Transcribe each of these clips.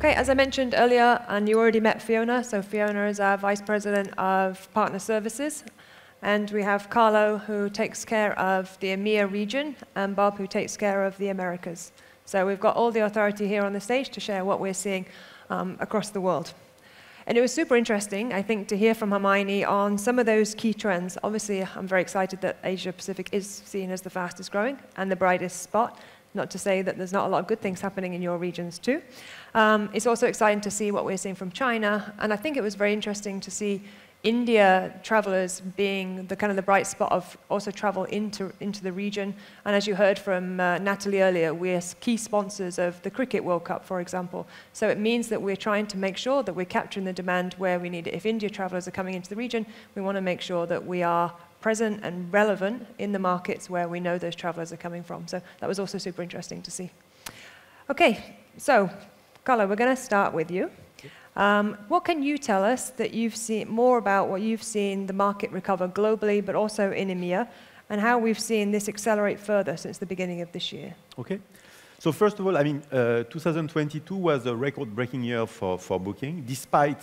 Okay, as I mentioned earlier, and you already met Fiona, so Fiona is our Vice President of Partner Services. And we have Carlo, who takes care of the EMEA region, and Bob, who takes care of the Americas. So we've got all the authority here on the stage to share what we're seeing across the world. And it was super interesting, I think, to hear from Hermione on some of those key trends. Obviously, I'm very excited that Asia Pacific is seen as the fastest growing and the brightest spot. Not to say that there's not a lot of good things happening in your regions too. It's also exciting to see what we're seeing from China. And I think it was very interesting to see India travelers being the kind of the bright spot of also travel into the region. And as you heard from Natalie earlier, we're key sponsors of the Cricket World Cup, for example. So it means that we're trying to make sure that we're capturing the demand where we need it. If India travelers are coming into the region, we want to make sure that we are present and relevant in the markets where we know those travelers are coming from. So that was also super interesting to see. Okay, so Carlo, we're going to start with you. What can you tell us that you've seen more about what you've seen the market recover globally, but also in EMEA, and how we've seen this accelerate further since the beginning of this year? Okay. So first of all, I mean, 2022 was a record-breaking year for Booking, despite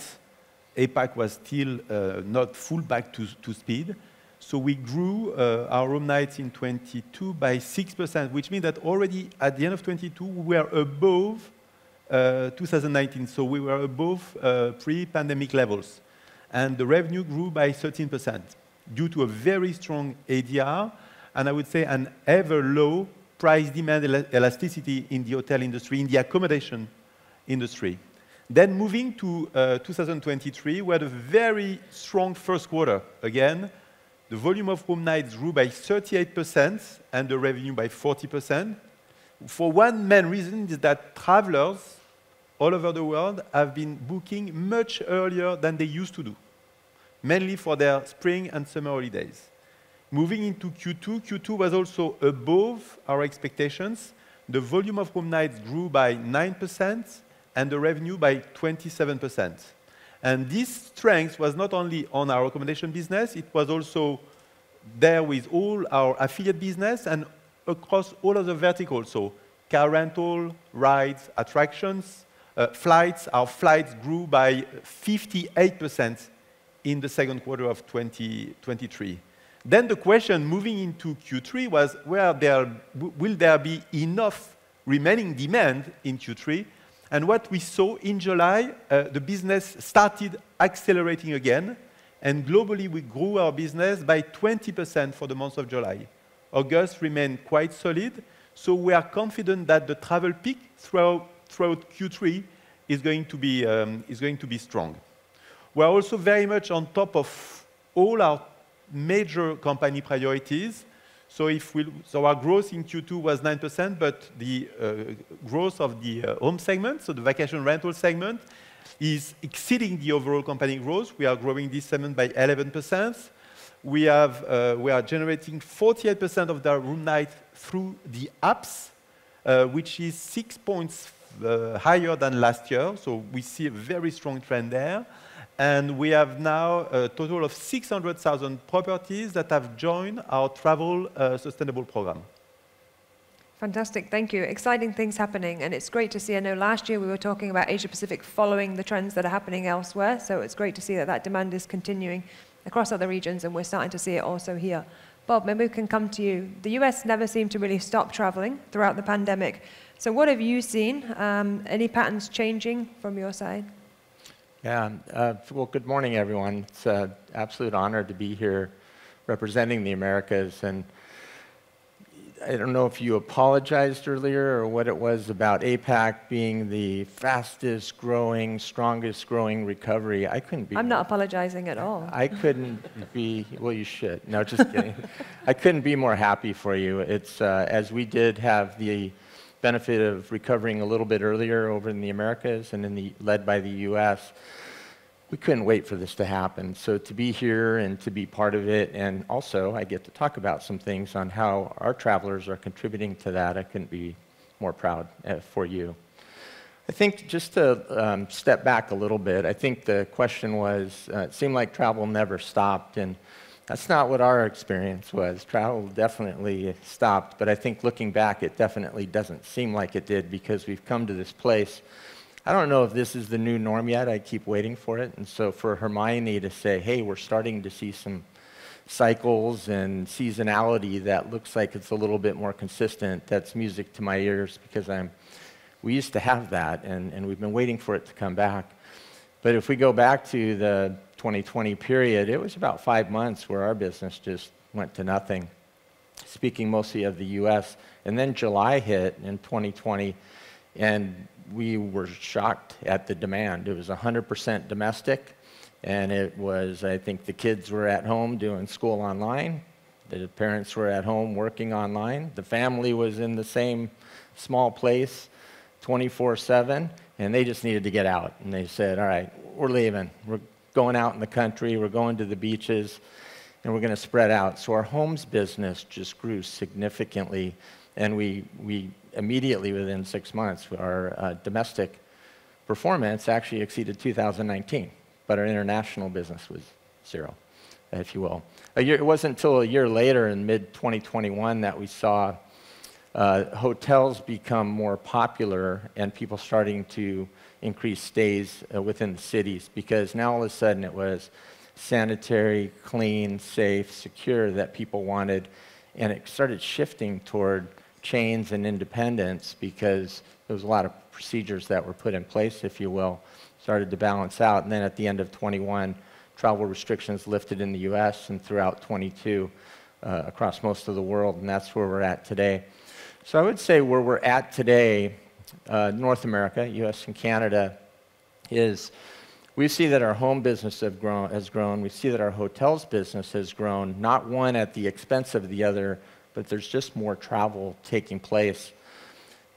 APAC was still not full back to speed. So we grew our room nights in 22 by 6%, which means that already at the end of 22, we were above 2019, so we were above pre-pandemic levels. And the revenue grew by 13% due to a very strong ADR, and I would say an ever-low price-demand elasticity in the hotel industry, in the accommodation industry. Then moving to 2023, we had a very strong first quarter. Again, the volume of room nights grew by 38% and the revenue by 40%. For one main reason is that travelers all over the world have been booking much earlier than they used to do, mainly for their spring and summer holidays. Moving into Q2, Q2 was also above our expectations. The volume of room nights grew by 9% and the revenue by 27%. And this strength was not only on our accommodation business, it was also there with all our affiliate business and across all other verticals, so car rental, rides, attractions, flights. Our flights grew by 58% in the second quarter of 2023. Then the question moving into Q3 was, will there be enough remaining demand in Q3? And what we saw in July, the business started accelerating again, and globally we grew our business by 20% for the month of July. August remained quite solid, so we are confident that the travel peak throughout Q3 is going to be strong. We are also very much on top of all our major company priorities. So our growth in Q2 was 9%, but the growth of the home segment, so the vacation rental segment, is exceeding the overall company growth. We are growing this segment by 11%. We are generating 48% of the room night through the apps, which is 6 points higher than last year. So we see a very strong trend there. And we have now a total of 600,000 properties that have joined our travel sustainable program. Fantastic, thank you. Exciting things happening, and it's great to see. I know last year we were talking about Asia Pacific following the trends that are happening elsewhere, so it's great to see that that demand is continuing across other regions, and we're starting to see it also here. Bob, maybe we can come to you. The US never seemed to really stop traveling throughout the pandemic. So what have you seen? Any patterns changing from your side? Yeah, well, good morning, everyone. It's an absolute honor to be here representing the Americas. And I don't know if you apologized earlier or what it was about APAC being the fastest growing, strongest growing recovery. I couldn't be. I'm not apologizing at all. I couldn't be, well, you should. No, just kidding. I couldn't be more happy for you. It's, as we did have the benefit of recovering a little bit earlier over in the Americas and led by the US, we couldn't wait for this to happen. So to be here and to be part of it, and also I get to talk about some things on how our travelers are contributing to that, I couldn't be more proud for you. I think just to step back a little bit, I think the question was, it seemed like travel never stopped, and that's not what our experience was. Travel definitely stopped, but I think looking back, it definitely doesn't seem like it did, because we've come to this place I don't know if this is the new norm yet. I keep waiting for it. And so for Hermione to say, hey, we're starting to see some cycles and seasonality that looks like it's a little bit more consistent, that's music to my ears, because we used to have that, and we've been waiting for it to come back. But if we go back to the 2020 period, it was about 5 months where our business just went to nothing, speaking mostly of the US. And then July hit in 2020, and we were shocked at the demand. It was 100% domestic, and it was, I think the kids were at home doing school online, the parents were at home working online, the family was in the same small place 24/7, and they just needed to get out. And they said, all right, we're leaving. We're going out in the country, we're going to the beaches, and we're going to spread out. So our homes business just grew significantly, and we immediately, within 6 months, our domestic performance actually exceeded 2019, but our international business was zero, if you will. It wasn't until a year later, in mid-2021, that we saw hotels become more popular and people starting to increase stays within the cities, because now all of a sudden it was sanitary, clean, safe, secure that people wanted, and it started shifting toward chains and independence because there was a lot of procedures that were put in place, if you will, started to balance out. And then at the end of 21, travel restrictions lifted in the US and throughout 22 across most of the world, and that's where we're at today. So I would say where we're at today, North America, US and Canada, is we see that our home business has grown. We see that our hotels business has grown, not one at the expense of the other, but there's just more travel taking place.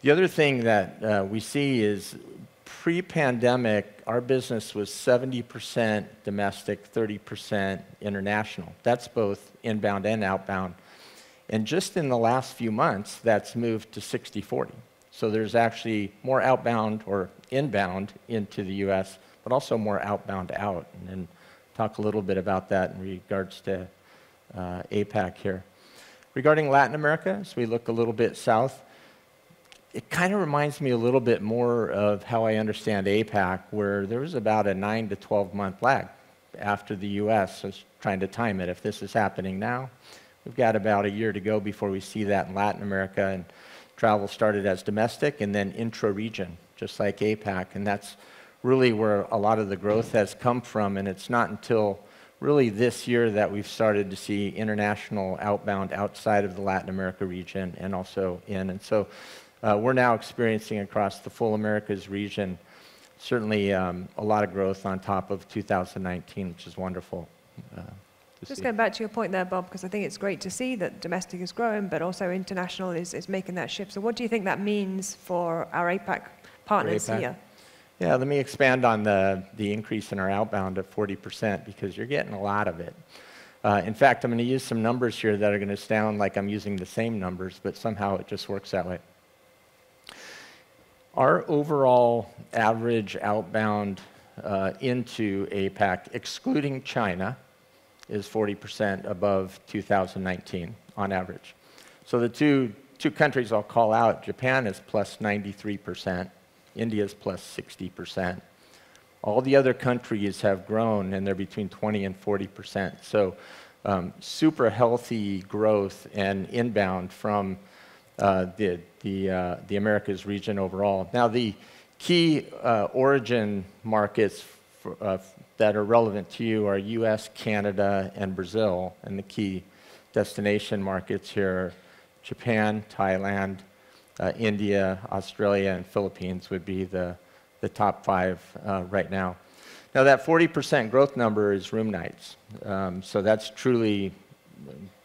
The other thing that we see is pre-pandemic, our business was 70% domestic, 30% international. That's both inbound and outbound. And just in the last few months, that's moved to 60-40. So there's actually more outbound or inbound into the US, but also more outbound out. And then talk a little bit about that in regards to APAC here. Regarding Latin America, as we look a little bit south, it kind of reminds me a little bit more of how I understand APAC, where there was about a 9 to 12 month lag after the US. So I was trying to time it. If this is happening now, we've got about a year to go before we see that in Latin America, and travel started as domestic and then intra-region, just like APAC, and that's really where a lot of the growth has come from. And it's not until really this year that we've started to see international outbound outside of the Latin America region and also in. And so we're now experiencing across the full Americas region certainly a lot of growth on top of 2019, which is wonderful. Just going back to your point there, Bob, because I think it's great to see that domestic is growing, but also international is making that shift. So what do you think that means for our APAC partners here? Yeah, let me expand on the increase in our outbound of 40%, because you're getting a lot of it. In fact, I'm going to use some numbers here that are going to sound like I'm using the same numbers, but somehow it just works that way. Our overall average outbound into APAC, excluding China, is 40% above 2019 on average. So the two countries I'll call out, Japan is plus 93%, India is plus 60%. All the other countries have grown, and they're between 20 and 40%. So super healthy growth and inbound from the Americas region overall. Now the key origin markets that are relevant to you are US, Canada, and Brazil, and the key destination markets here are Japan, Thailand, India, Australia, and Philippines would be the top 5 right now. Now that 40% growth number is room nights, so that's truly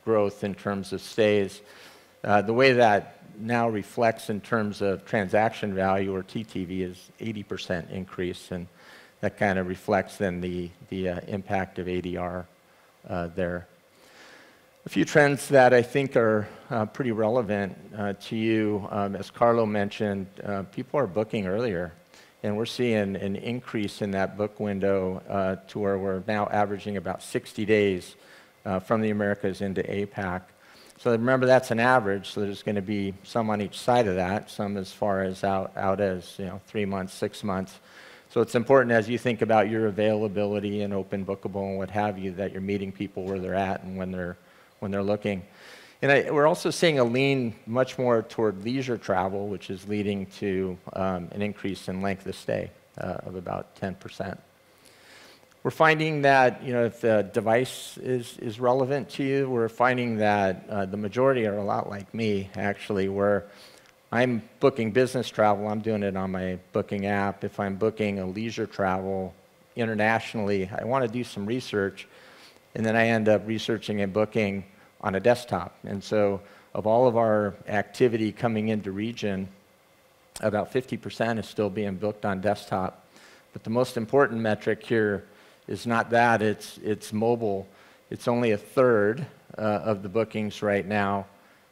growth in terms of stays. The way that now reflects in terms of transaction value, or TTV, is 80% increase, and that kind of reflects then the impact of ADR there. A few trends that I think are pretty relevant to you, as Carlo mentioned, people are booking earlier, and we're seeing an increase in that book window to where we're now averaging about 60 days from the Americas into APAC. So remember, that's an average, so there's going to be some on each side of that, some as far as out as 3 months, 6 months. So it's important as you think about your availability and open bookable and what have you, that you're meeting people where they're at and when they're looking. And we're also seeing a lean much more toward leisure travel, which is leading to an increase in length of stay of about 10%. We're finding that if the device is relevant to you, we're finding that the majority are a lot like me, actually, where I'm booking business travel, I'm doing it on my booking app. If I'm booking a leisure travel internationally, I want to do some research, and then I end up researching and booking on a desktop. And so of all of our activity coming into region, about 50% is still being booked on desktop. But the most important metric here is not that, it's mobile. It's only a third of the bookings right now,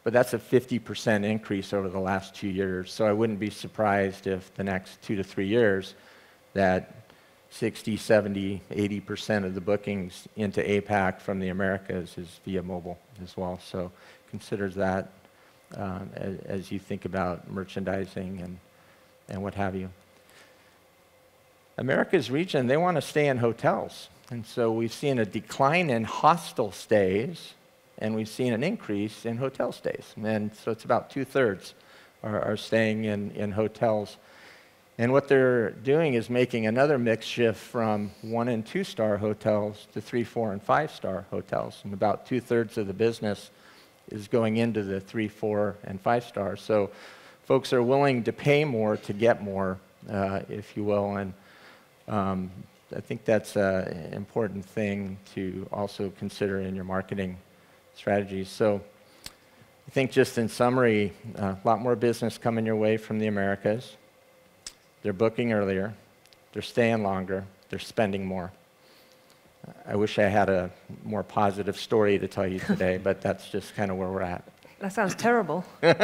but that's a 50% increase over the last 2 years. So I wouldn't be surprised if the next 2 to 3 years that 60, 70, 80% of the bookings into APAC from the Americas is via mobile as well. So consider that as you think about merchandising and what have you. America's region, they want to stay in hotels. And so we've seen a decline in hostel stays, and we've seen an increase in hotel stays. And so it's about 2/3 are staying in hotels. And what they're doing is making another mix shift from 1- and 2-star hotels to 3-, 4-, and 5-star hotels. And about 2/3 of the business is going into the 3-, 4-, and 5-star. So folks are willing to pay more to get more, if you will. And I think that's an important thing to also consider in your marketing strategies. So I think just in summary, a lot more business coming your way from the Americas. They're booking earlier, they're staying longer, they're spending more. I wish I had a more positive story to tell you today, but that's just kind of where we're at. That sounds terrible. And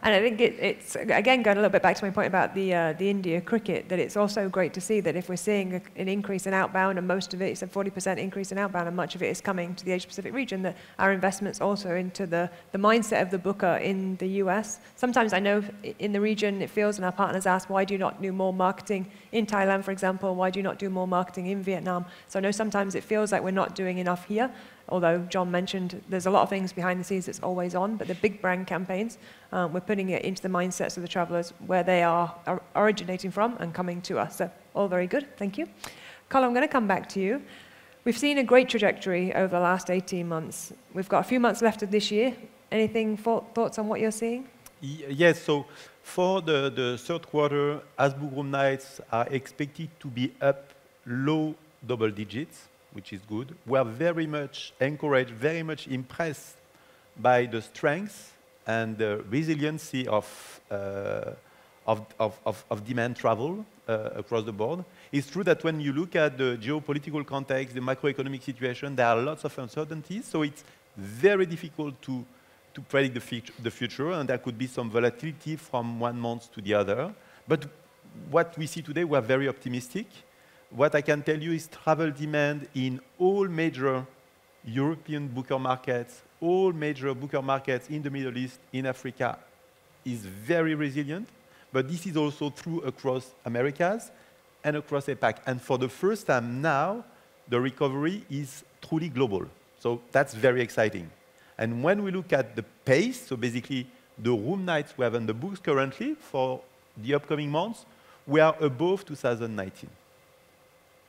I think it's, again, going a little bit back to my point about the India cricket, that it's also great to see that if we're seeing an increase in outbound, and most of it, it's a 40% increase in outbound, and much of it is coming to the Asia-Pacific region, that our investments also into the mindset of the booker in the US. Sometimes I know in the region it feels, and our partners ask, why do you not do more marketing in Thailand, for example? Why do you not do more marketing in Vietnam? So I know sometimes it feels like we're not doing enough here. Although John mentioned there's a lot of things behind the scenes that's always on, but the big brand campaigns, we're putting it into the mindsets of the travelers where they are originating from and coming to us. So all very good, thank you. Carl, I'm going to come back to you. We've seen a great trajectory over the last 18 months. We've got a few months left of this year. Anything, thoughts on what you're seeing? Yes, so for the third quarter, as-booked room nights are expected to be up low double digits, which is good. We are very much encouraged, very much impressed by the strength and the resiliency of demand travel across the board. It's true that when you look at the geopolitical context, the macroeconomic situation, there are lots of uncertainties, so it's very difficult to predict the future, and there could be some volatility from one month to the other. But what we see today, we are very optimistic. What I can tell you is travel demand in all major European booker markets, all major booker markets in the Middle East, in Africa, is very resilient. But this is also true across Americas and across APAC. And for the first time now, the recovery is truly global. So that's very exciting. And when we look at the pace, so basically the room nights we have on the books currently for the upcoming months, we are above 2019.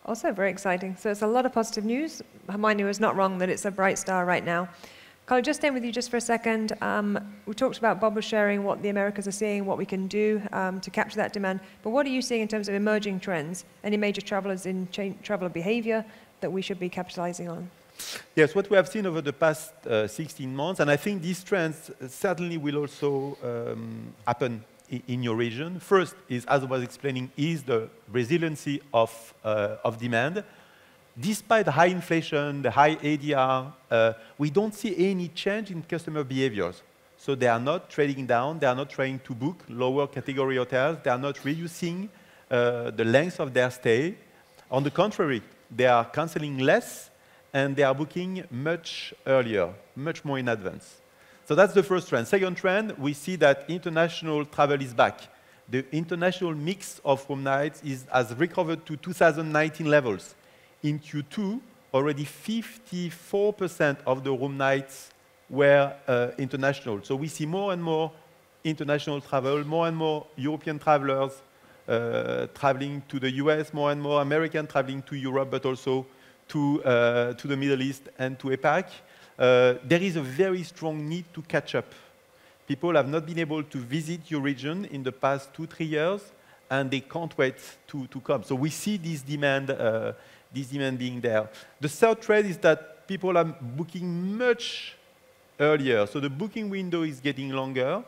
Also very exciting. So it's a lot of positive news. Hermione was not wrong that it's a bright star right now. Carl, just staying with you just for a second. We talked about Bob was sharing what the Americas are seeing, what we can do to capture that demand. But what are you seeing in terms of emerging trends? Any major travelers in traveler behavior that we should be capitalizing on? Yes, what we have seen over the past 16 months, and I think these trends certainly will also happen in your region. First is, as I was explaining, is the resiliency of demand. Despite the high inflation, the high ADR, we don't see any change in customer behaviors. So they are not trading down, they are not trying to book lower category hotels, they are not reducing the length of their stay. On the contrary, they are canceling less and they are booking much earlier, much more in advance. So that's the first trend. Second trend, we see that international travel is back. The international mix of room nights has recovered to 2019 levels. In Q2, already 54% of the room nights were international. So we see more and more international travel, more and more European travelers traveling to the US, more and more American traveling to Europe, but also to the Middle East and to APAC. There is a very strong need to catch up. People have not been able to visit your region in the past 2-3 years, and they can't wait to come. So we see this demand being there. The third trend is that people are booking much earlier. So the booking window is getting longer.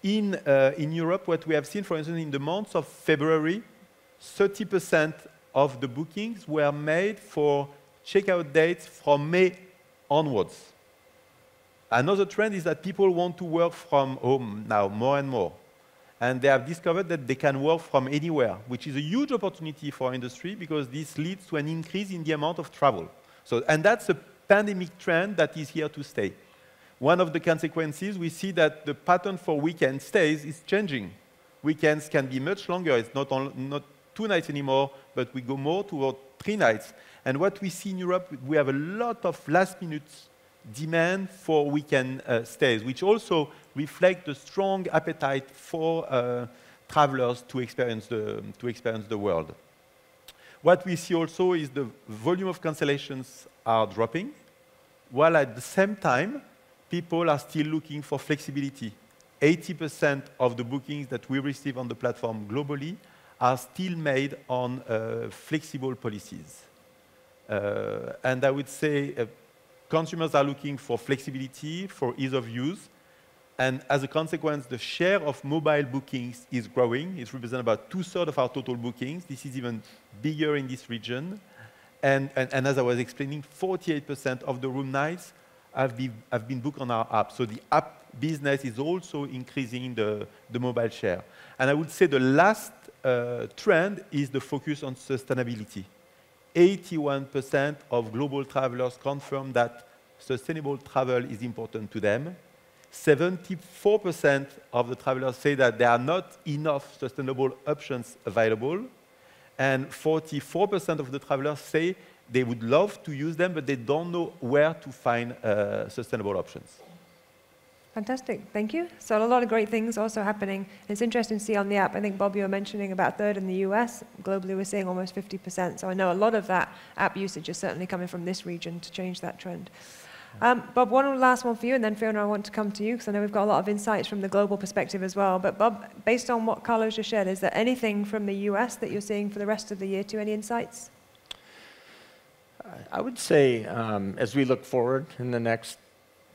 In Europe, what we have seen, for instance, in the month of February, 30% of the bookings were made for checkout dates from May onwards. Another trend is that people want to work from home now more and more. And they have discovered that they can work from anywhere, which is a huge opportunity for industry because this leads to an increase in the amount of travel. And that's a pandemic trend that is here to stay. One of the consequences, we see that the pattern for weekend stays is changing. Weekends can be much longer. It's not 2 nights anymore, but we go more toward 3 nights. And what we see in Europe, we have a lot of last-minute demand for weekend stays, which also reflect the strong appetite for travelers to experience the world. What we see also is the volume of cancellations are dropping, while at the same time, people are still looking for flexibility. 80% of the bookings that we receive on the platform globally are still made on flexible policies. And I would say consumers are looking for flexibility, for ease of use, and as a consequence, the share of mobile bookings is growing. It represents about 2/3 of our total bookings. This is even bigger in this region. And as I was explaining, 48% of the room nights have been booked on our app. So the app business is also increasing the mobile share. And I would say the last trend is the focus on sustainability. 81% of global travelers confirm that sustainable travel is important to them. 74% of the travelers say that there are not enough sustainable options available. And 44% of the travelers say they would love to use them, but they don't know where to find sustainable options. Fantastic, thank you. So a lot of great things also happening. It's interesting to see on the app, I think, Bob, you were mentioning about a third in the US. Globally, we're seeing almost 50%. So I know a lot of that app usage is certainly coming from this region to change that trend. Bob, one last one for you, and then Fiona, I want to come to you, because I know we've got a lot of insights from the global perspective as well. But Bob, based on what Carlos just shared, is there anything from the US that you're seeing for the rest of the year too? Any insights? I would say, as we look forward in the next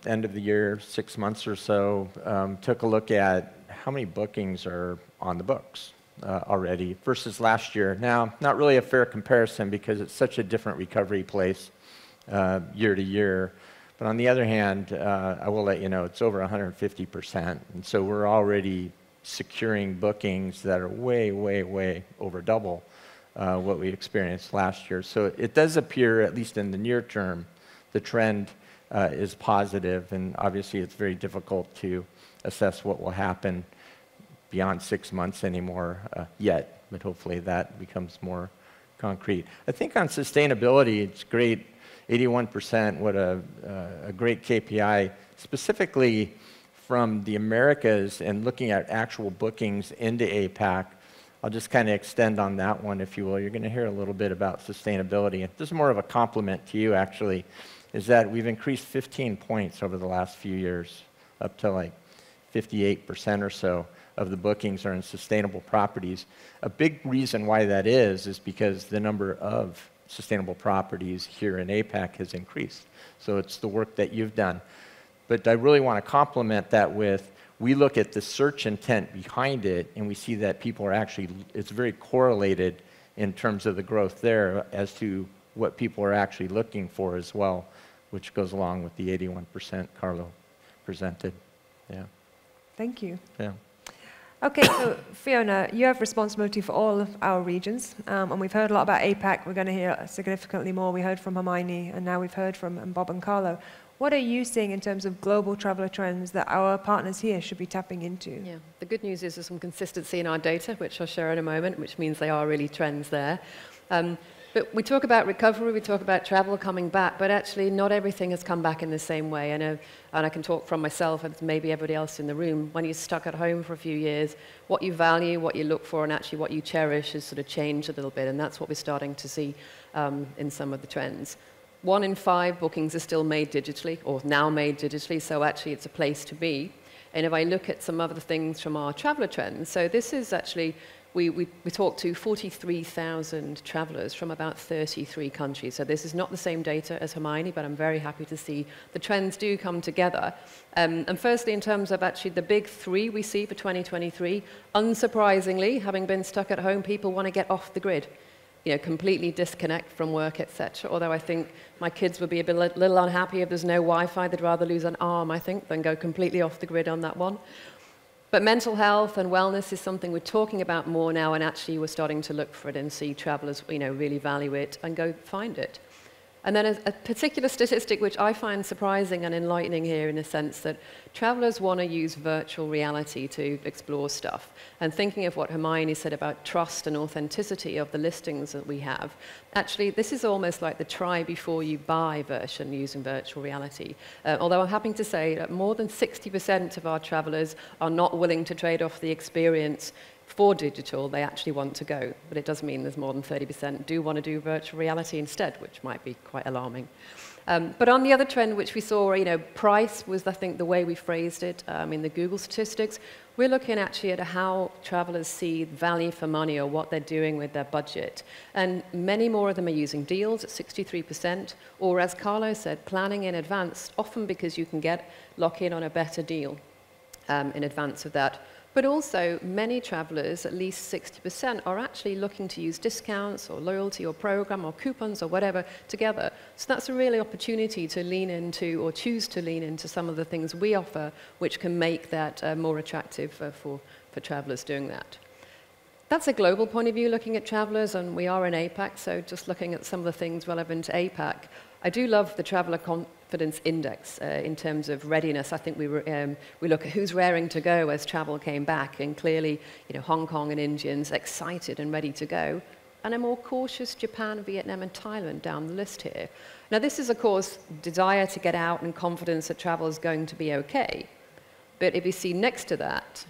end of the year, 6 months or so, took a look at how many bookings are on the books already versus last year. Now, not really a fair comparison because it's such a different recovery place year to year. But on the other hand, I will let you know, it's over 150%. And so we're already securing bookings that are way, way, way over double what we experienced last year. So it does appear, at least in the near term, the trend is positive, and obviously it's very difficult to assess what will happen beyond 6 months anymore yet, but hopefully that becomes more concrete. I think on sustainability, it's great, 81%, what a great KPI, specifically from the Americas and looking at actual bookings into APAC. I'll just kind of extend on that one, if you will. You're going to hear a little bit about sustainability. This is more of a compliment to you, actually, is that we've increased 15 points over the last few years, up to like 58% or so of the bookings are in sustainable properties. A big reason why that is because the number of sustainable properties here in APAC has increased. So it's the work that you've done. But I really want to complement that with, we look at the search intent behind it, and we see that people are actually, it's very correlated in terms of the growth there as to what people are actually looking for as well, which goes along with the 81% Carlo presented. Yeah. Thank you. Yeah. Okay, so Fiona, you have responsibility for all of our regions, and we've heard a lot about APAC. We're going to hear significantly more. We heard from Hermione, and now we've heard from Bob and Carlo. What are you seeing in terms of global traveller trends that our partners here should be tapping into? Yeah, the good news is there's some consistency in our data, which I'll share in a moment, which means they are really trends there. But we talk about recovery, we talk about travel coming back, but actually not everything has come back in the same way. I know, and I can talk from myself and maybe everybody else in the room, when you're stuck at home for a few years, what you value, what you look for, and actually what you cherish has sort of changed a little bit, and that's what we're starting to see in some of the trends. 1 in 5 bookings are still made digitally, or now made digitally, so actually it's a place to be. And if I look at some other things from our traveller trends, so this is actually, we talked to 43,000 travellers from about 33 countries. So this is not the same data as Hermione, but I'm very happy to see the trends do come together. And firstly, in terms of actually the big 3 we see for 2023, unsurprisingly, having been stuck at home, people want to get off the grid. You know, completely disconnect from work, etc. Although I think my kids would be a little unhappy if there's no Wi-Fi. They'd rather lose an arm, I think, than go completely off the grid on that one. But mental health and wellness is something we're talking about more now, and actually we're starting to look for it and see travellers, you know, really value it and go find it. And then a particular statistic which I find surprising and enlightening here, in the sense that travellers want to use virtual reality to explore stuff. And thinking of what Hermione said about trust and authenticity of the listings that we have, actually this is almost like the try before you buy version using virtual reality. Although I'm happy to say that more than 60% of our travellers are not willing to trade off the experience for digital. They actually want to go, but it does mean there's more than 30% do want to do virtual reality instead, which might be quite alarming. But on the other trend, which we saw, you know, price was, I think, the way we phrased it in the Google statistics. We're looking actually at how travelers see value for money, or what they're doing with their budget. And many more of them are using deals at 63%, or as Carlo said, planning in advance, often because you can lock in on a better deal in advance of that. But also, many travellers, at least 60%, are actually looking to use discounts or loyalty or program or coupons or whatever together. So that's a real opportunity to lean into, or choose to lean into, some of the things we offer, which can make that more attractive for travellers doing that. That's a global point of view looking at travellers, and we are in APAC, so just looking at some of the things relevant to APAC. I do love the Traveller Confidence Index in terms of readiness. I think we look at who's raring to go as travel came back, and clearly, you know, Hong Kong and Indians excited and ready to go, and a more cautious Japan, Vietnam, and Thailand down the list here. Now, this is, of course, desire to get out and confidence that travel is going to be okay. But if you see next to that,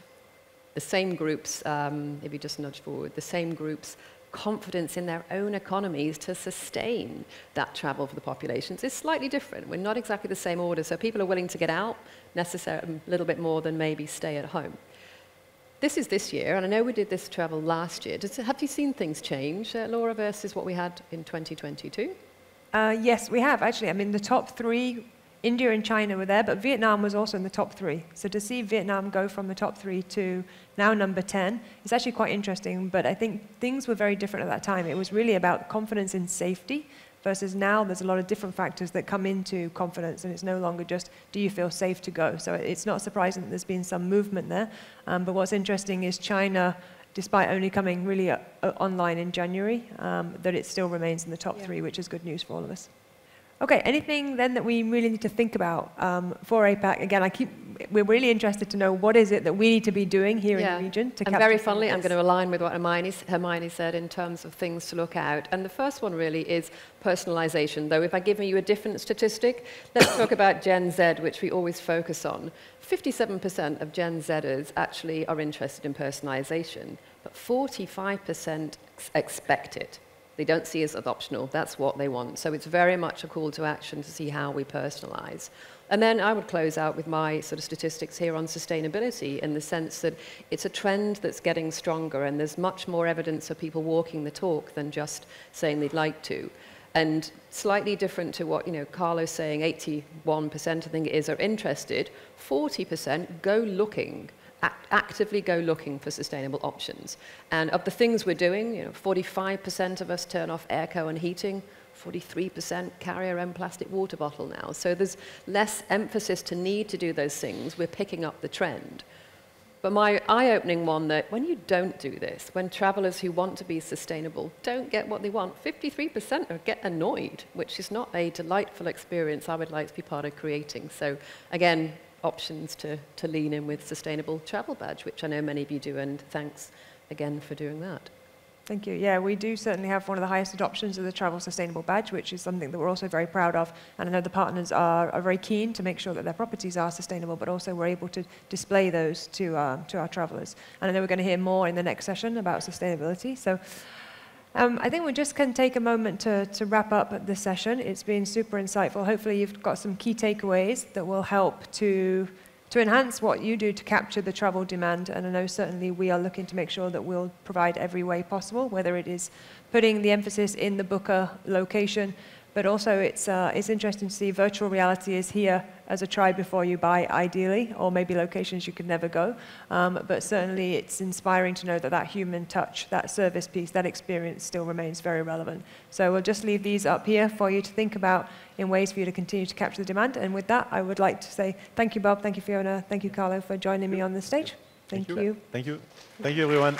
the same groups, if you just nudge forward, the same groups, confidence in their own economies to sustain that travel for the populations is slightly different. We're not exactly the same order, so people are willing to get out necessarily a little bit more than maybe stay at home. This is this year, and I know we did this travel last year. Have you seen things change, Laura, versus what we had in 2022? Yes, we have, actually. I mean, the top 3, India and China were there, but Vietnam was also in the top 3. So to see Vietnam go from the top 3 to now number 10 is actually quite interesting, but I think things were very different at that time. It was really about confidence in safety, versus now there's a lot of different factors that come into confidence, and it's no longer just, do you feel safe to go? So it's not surprising that there's been some movement there. But what's interesting is China, despite only coming really online in January, that it still remains in the top 3, which is good news for all of us. Okay, anything then that we really need to think about for APAC? Again, we're really interested to know what is it that we need to be doing here in the region to capture. And very funnily, I'm going to align with what Hermione said in terms of things to look out. And the first one really is personalization. Though if I give you a different statistic, let's talk about Gen Z, which we always focus on. 57% of Gen Zers actually are interested in personalization, but 45% expect it. They don't see it as optional. That's what they want. So it's very much a call to action to see how we personalize. And then I would close out with my sort of statistics here on sustainability, in the sense that it's a trend that's getting stronger, and there's much more evidence of people walking the talk than just saying they'd like to. And slightly different to what, you know, Carlo's saying, 81%, I think it is, are interested. 40% go looking. Actively go looking for sustainable options. And of the things we're doing, you know, 45% of us turn off airco and heating, 43% carry our own plastic water bottle now. So there's less emphasis to need to do those things. We're picking up the trend. But my eye-opening one that when you don't do this, when travelers who want to be sustainable don't get what they want, 53% get annoyed, which is not a delightful experience I would like to be part of creating. So again, options to lean in with Sustainable Travel Badge, which I know many of you do, and thanks again for doing that. Thank you. Yeah, we do certainly have one of the highest adoptions of the Travel Sustainable Badge, which is something that we're also very proud of. And I know the partners are very keen to make sure that their properties are sustainable, but also we're able to display those to our travellers. And I know we're going to hear more in the next session about sustainability. So I think we just can take a moment to wrap up this session. It's been super insightful. Hopefully you've got some key takeaways that will help to enhance what you do to capture the travel demand. And I know certainly we are looking to make sure that we'll provide every way possible, whether it is putting the emphasis in the booker location, but also it's interesting to see virtual reality is here as a try before you buy, ideally, or maybe locations you could never go. But certainly it's inspiring to know that that human touch, that service piece, that experience still remains very relevant. So we'll just leave these up here for you to think about in ways for you to continue to capture the demand. And with that, I would like to say thank you, Bob, thank you, Fiona, thank you, Carlo, for joining me on the stage. Thank you. Thank you. Thank you, everyone.